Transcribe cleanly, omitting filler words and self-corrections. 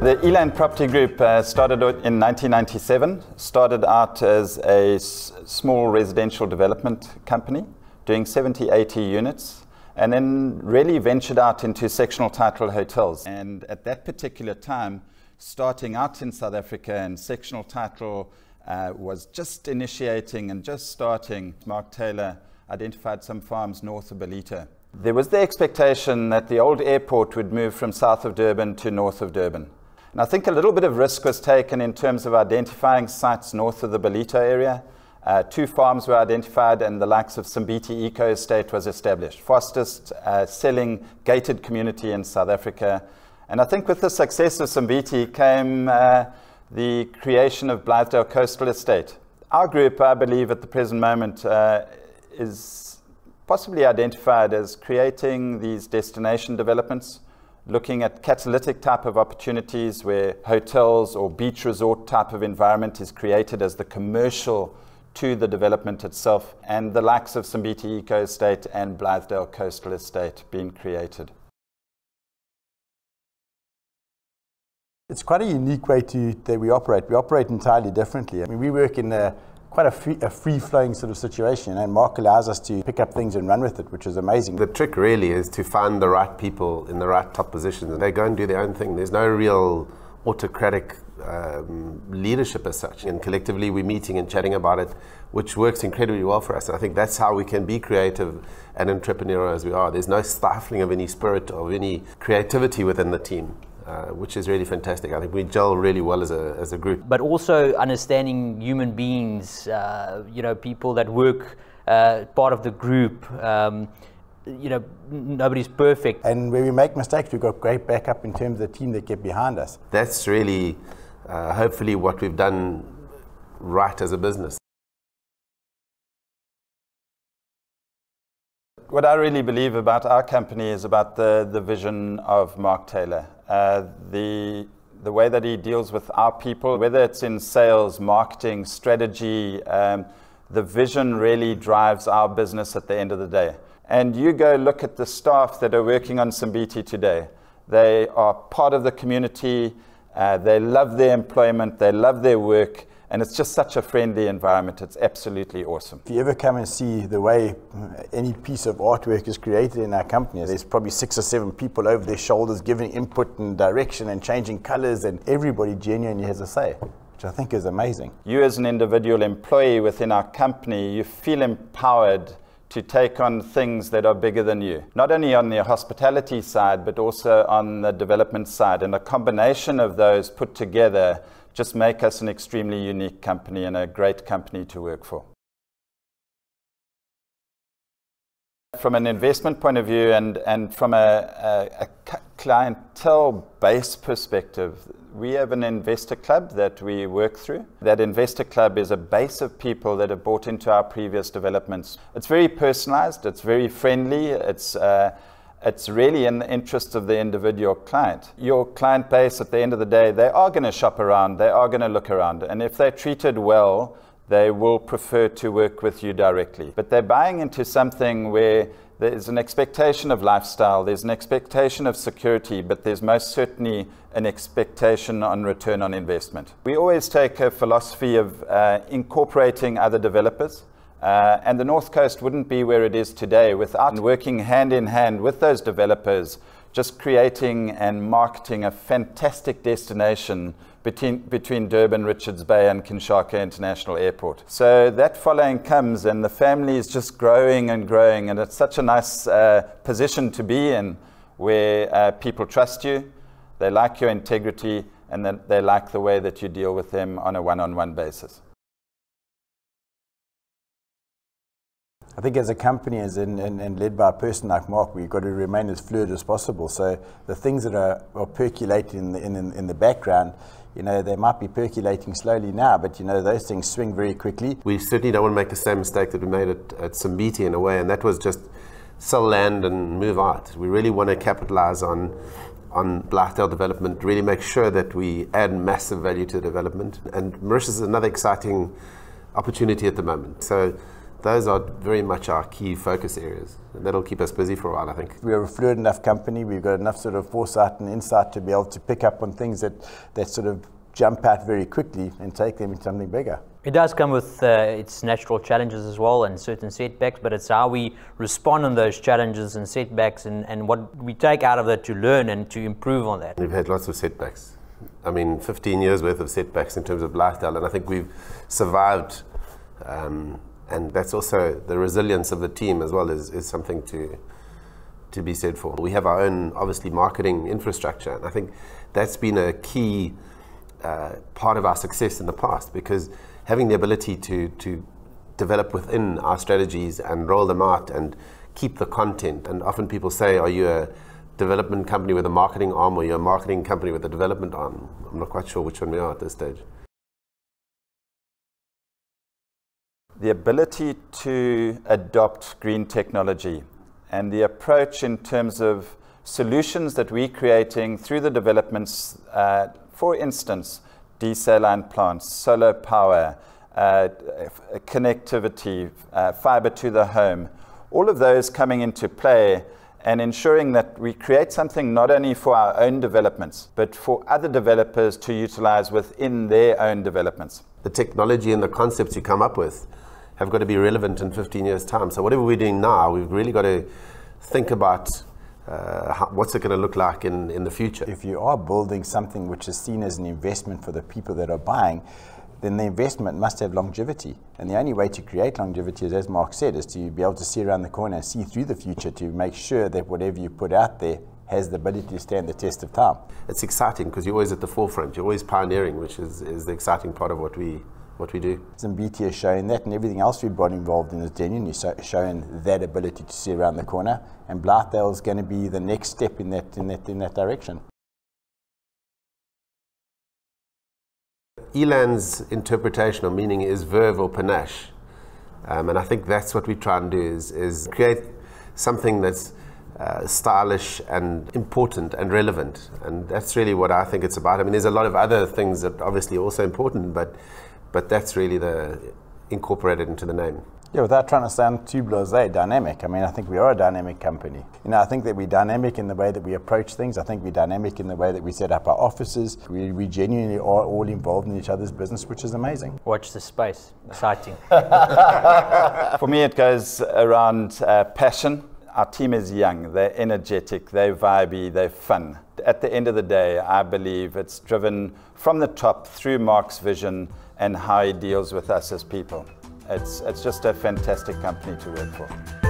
The Eland Property Group started in 1997, started out as a small residential development company, doing 70, 80 units, and then really ventured out into sectional title hotels. And at that particular time, starting out in South Africa, and sectional title was just initiating and just starting, Mark Taylor identified some farms north of Ballito. There was the expectation that the old airport would move from south of Durban to north of Durban. And I think a little bit of risk was taken in terms of identifying sites north of the Ballito area. 2 farms were identified, and the likes of Simbiti Eco Estate was established. Fastest selling gated community in South Africa. And I think with the success of Simbiti came the creation of Blythedale Coastal Estate. Our group, I believe, at the present moment is possibly identified as creating these destination developments, looking at catalytic type of opportunities where hotels or beach resort type of environment is created as the commercial to the development itself, and the likes of Simbiti Eco Estate and Blythedale Coastal Estate being created. It's quite a unique way that we operate. We operate entirely differently. I mean, we work in quite a free-flowing sort of situation, and Mark allows us to pick up things and run with it, which is amazing. The trick really is to find the right people in the right top positions, and they go and do their own thing. There's no real autocratic leadership as such, and collectively we're meeting and chatting about it, which works incredibly well for us. And I think that's how we can be creative and entrepreneurial as we are. There's no stifling of any spirit or any creativity within the team. Which is really fantastic. I think we gel really well as a group. But also understanding human beings, people that work part of the group. Nobody's perfect. And where we make mistakes, we've got great backup in terms of the team that get behind us. That's really, hopefully, what we've done right as a business. What I really believe about our company is about the vision of Mark Taylor. The way that he deals with our people, whether it's in sales, marketing, strategy, the vision really drives our business at the end of the day. And you go look at the staff that are working on Simbiti today. They are part of the community, they love their employment, they love their work, and it's just such a friendly environment. It's absolutely awesome. If you ever come and see the way any piece of artwork is created in our company, there's probably 6 or 7 people over their shoulders giving input and direction and changing colors, and everybody genuinely has a say, which I think is amazing. You as an individual employee within our company, you feel empowered to take on things that are bigger than you. Not only on the hospitality side, but also on the development side. And a combination of those put together just make us an extremely unique company and a great company to work for. From an investment point of view and from a clientele-based perspective, we have an investor club that we work through. That investor club is a base of people that have bought into our previous developments. It's very personalized, it's very friendly, it's really in the interest of the individual client. Your client base, at the end of the day, they are going to shop around, they are going to look around, and if they're treated well, they will prefer to work with you directly. But they're buying into something where there's an expectation of lifestyle, there's an expectation of security, but there's most certainly an expectation on return on investment. We always take a philosophy of incorporating other developers. And the North Coast wouldn't be where it is today without working hand in hand with those developers, just creating and marketing a fantastic destination between Durban, Richards Bay and Kinshasa International Airport. So that following comes and the family is just growing and growing, and it's such a nice position to be in where people trust you, they like your integrity, and then they like the way that you deal with them on a one-on-one basis. I think as a company and led by a person like Mark, we've got to remain as fluid as possible. So the things that are percolating in the background, they might be percolating slowly now, but those things swing very quickly. We certainly don't want to make the same mistake that we made at Simbiti in a way, and that was just sell land and move out. We really want to capitalize on Blythedale development, really make sure that we add massive value to the development. And Mauritius is another exciting opportunity at the moment. So those are very much our key focus areas. And that'll keep us busy for a while, I think. We're a fluid enough company. We've got enough sort of foresight and insight to be able to pick up on things that sort of jump out very quickly and take them into something bigger. It does come with its natural challenges as well and certain setbacks, but it's how we respond on those challenges and setbacks and what we take out of it to learn and to improve on that. We've had lots of setbacks. I mean, 15 years worth of setbacks in terms of lifestyle, and I think we've survived, and that's also the resilience of the team as well is something to be said for. We have our own, obviously, marketing infrastructure, and I think that's been a key part of our success in the past, because having the ability to develop within our strategies and roll them out and keep the content. And often people say, are you a development company with a marketing arm, or you're a marketing company with a development arm? I'm not quite sure which one we are at this stage. The ability to adopt green technology and the approach in terms of solutions that we're creating through the developments, for instance, desaline plants, solar power, connectivity, fiber to the home, all of those coming into play and ensuring that we create something not only for our own developments, but for other developers to utilize within their own developments. The technology and the concepts you come up with have got to be relevant in 15 years' time. So whatever we're doing now, we've really got to think about what's it going to look like in the future. If you are building something which is seen as an investment for the people that are buying, then the investment must have longevity. And the only way to create longevity, as Mark said, is to be able to see around the corner and see through the future to make sure that whatever you put out there has the ability to stand the test of time. It's exciting because you're always at the forefront. You're always pioneering, which is the exciting part of what we do. And BT is showing that, and everything else we've got involved in is genuinely showing that ability to see around the corner. And Blythedale is going to be the next step in that direction. Eland's interpretation or meaning is verve or panache, and I think that's what we try and do is create something that's stylish and important and relevant, and that's really what I think it's about. I mean, there's a lot of other things that obviously are also important, but that's really incorporated into the name. Yeah, without trying to sound too blasé, dynamic. I mean, I think we are a dynamic company. You know, I think that we're dynamic in the way that we approach things. I think we're dynamic in the way that we set up our offices. We genuinely are all involved in each other's business, which is amazing. Watch the space. Exciting. For me, it goes around passion. Our team is young, they're energetic, they're vibey, they're fun. At the end of the day, I believe it's driven from the top through Mark's vision and how he deals with us as people. It's just a fantastic company to work for.